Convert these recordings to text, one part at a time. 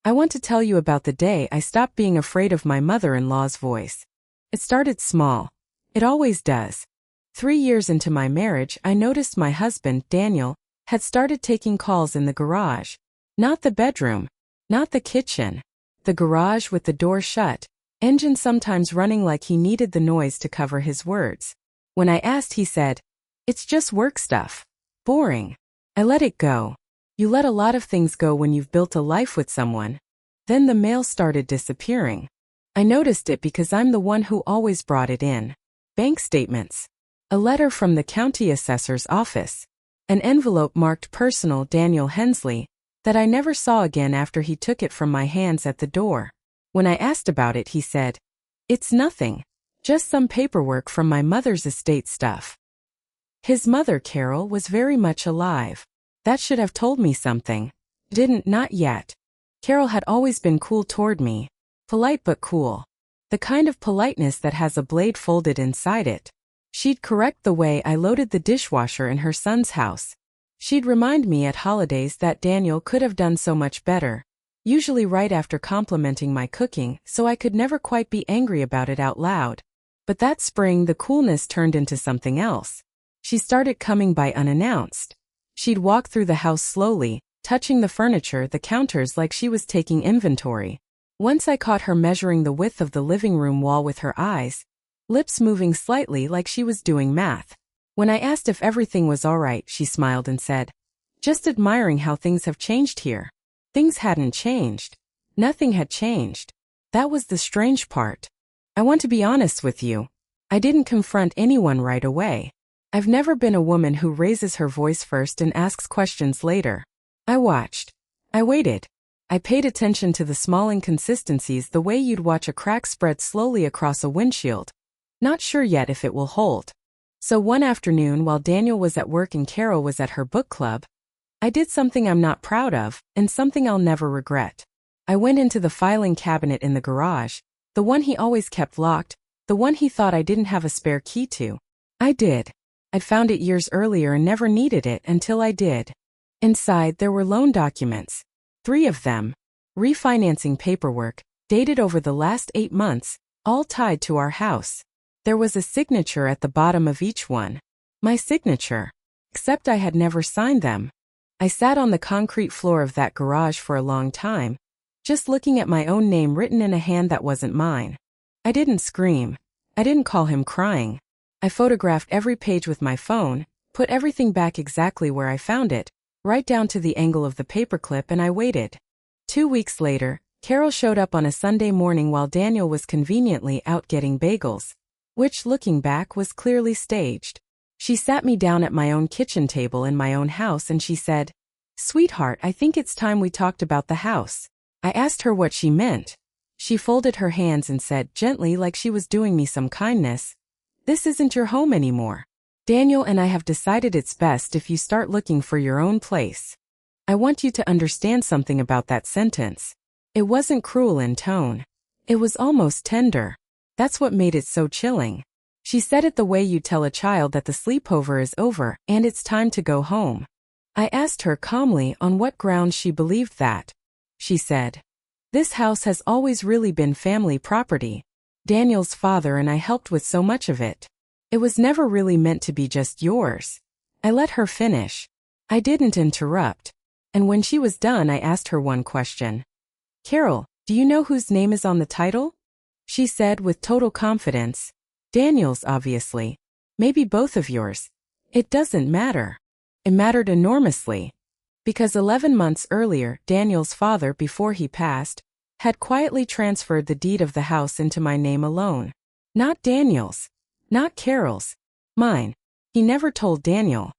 I want to tell you about the day I stopped being afraid of my mother-in-law's voice. It started small. It always does. 3 years into my marriage, I noticed my husband, Daniel, had started taking calls in the garage. Not the bedroom. Not the kitchen. The garage with the door shut, engine sometimes running like he needed the noise to cover his words. When I asked, he said, "It's just work stuff. Boring." I let it go. You let a lot of things go when you've built a life with someone. Then the mail started disappearing. I noticed it because I'm the one who always brought it in. Bank statements. A letter from the county assessor's office. An envelope marked Personal Daniel Hensley that I never saw again after he took it from my hands at the door. When I asked about it, he said, "It's nothing. Just some paperwork from my mother's estate stuff." His mother, Carol, was very much alive. That should have told me something. Didn't, not yet. Carol had always been cool toward me. Polite but cool. The kind of politeness that has a blade folded inside it. She'd correct the way I loaded the dishwasher in her son's house. She'd remind me at holidays that Daniel could have done so much better. Usually right after complimenting my cooking, so I could never quite be angry about it out loud. But that spring the coolness turned into something else. She started coming by unannounced. She'd walk through the house slowly, touching the furniture, the counters like she was taking inventory. Once I caught her measuring the width of the living room wall with her eyes, lips moving slightly like she was doing math. When I asked if everything was all right, she smiled and said, "Just admiring how things have changed here." Things hadn't changed. Nothing had changed. That was the strange part. I want to be honest with you. I didn't confront anyone right away. I've never been a woman who raises her voice first and asks questions later. I watched. I waited. I paid attention to the small inconsistencies, the way you'd watch a crack spread slowly across a windshield. Not sure yet if it will hold. So one afternoon while Daniel was at work and Carol was at her book club, I did something I'm not proud of, and something I'll never regret. I went into the filing cabinet in the garage, the one he always kept locked, the one he thought I didn't have a spare key to. I did. I'd found it years earlier and never needed it until I did. Inside there were loan documents. 3 of them. Refinancing paperwork, dated over the last 8 months, all tied to our house. There was a signature at the bottom of each one. My signature. Except I had never signed them. I sat on the concrete floor of that garage for a long time, just looking at my own name written in a hand that wasn't mine. I didn't scream. I didn't call him crying. I photographed every page with my phone, put everything back exactly where I found it, right down to the angle of the paperclip, and I waited. 2 weeks later, Carol showed up on a Sunday morning while Daniel was conveniently out getting bagels, which, looking back, was clearly staged. She sat me down at my own kitchen table in my own house and she said, "Sweetheart, I think it's time we talked about the house." I asked her what she meant. She folded her hands and said, gently like she was doing me some kindness, "This isn't your home anymore. Daniel and I have decided it's best if you start looking for your own place." I want you to understand something about that sentence. It wasn't cruel in tone. It was almost tender. That's what made it so chilling. She said it the way you tell a child that the sleepover is over and it's time to go home. I asked her calmly on what grounds she believed that. She said, "This house has always really been family property. Daniel's father and I helped with so much of it. It was never really meant to be just yours." I let her finish. I didn't interrupt. And when she was done, I asked her one question. "Carol, do you know whose name is on the title?" She said with total confidence, "Daniel's, obviously. Maybe both of yours. It doesn't matter." It mattered enormously. Because 11 months earlier, Daniel's father, before he passed, had quietly transferred the deed of the house into my name alone. Not Daniel's. Not Carol's. Mine. He never told Daniel.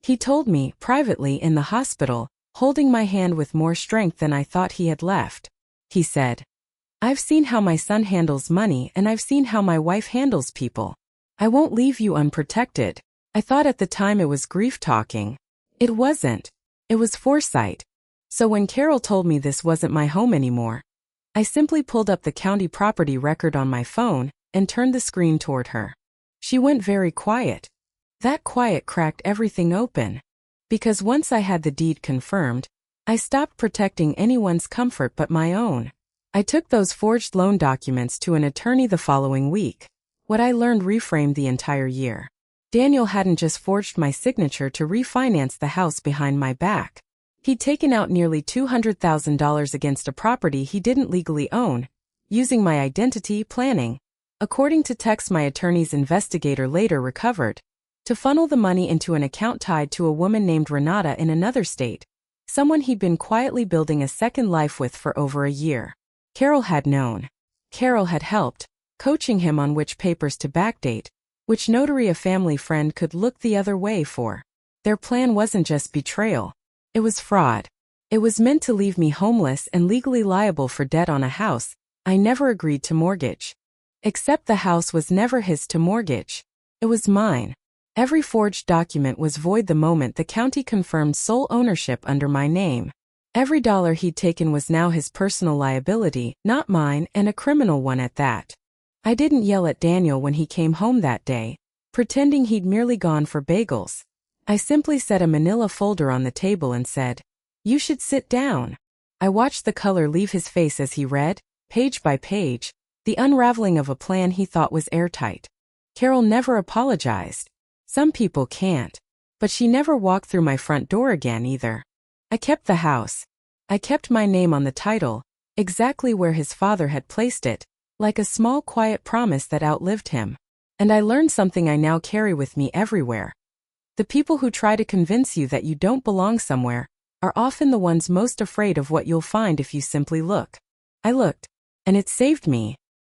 He told me, privately in the hospital, holding my hand with more strength than I thought he had left. He said, "I've seen how my son handles money and I've seen how my wife handles people. I won't leave you unprotected." I thought at the time it was grief talking. It wasn't. It was foresight. So when Carol told me this wasn't my home anymore, I simply pulled up the county property record on my phone and turned the screen toward her. She went very quiet. That quiet cracked everything open. Because once I had the deed confirmed, I stopped protecting anyone's comfort but my own. I took those forged loan documents to an attorney the following week. What I learned reframed the entire year. Daniel hadn't just forged my signature to refinance the house behind my back. He'd taken out nearly $200,000 against a property he didn't legally own, using my identity planning, according to texts my attorney's investigator later recovered, to funnel the money into an account tied to a woman named Renata in another state, someone he'd been quietly building a second life with for over a year. Carol had known. Carol had helped, coaching him on which papers to backdate, which notary a family friend could look the other way for. Their plan wasn't just betrayal. It was fraud. It was meant to leave me homeless and legally liable for debt on a house I never agreed to mortgage. Except the house was never his to mortgage. It was mine. Every forged document was void the moment the county confirmed sole ownership under my name. Every dollar he'd taken was now his personal liability, not mine, and a criminal one at that. I didn't yell at Daniel when he came home that day, pretending he'd merely gone for bagels. I simply set a manila folder on the table and said, "You should sit down." I watched the color leave his face as he read, page by page, the unraveling of a plan he thought was airtight. Carol never apologized. Some people can't. But she never walked through my front door again either. I kept the house. I kept my name on the title, exactly where his father had placed it, like a small quiet promise that outlived him. And I learned something I now carry with me everywhere. The people who try to convince you that you don't belong somewhere are often the ones most afraid of what you'll find if you simply look. I looked, and it saved me.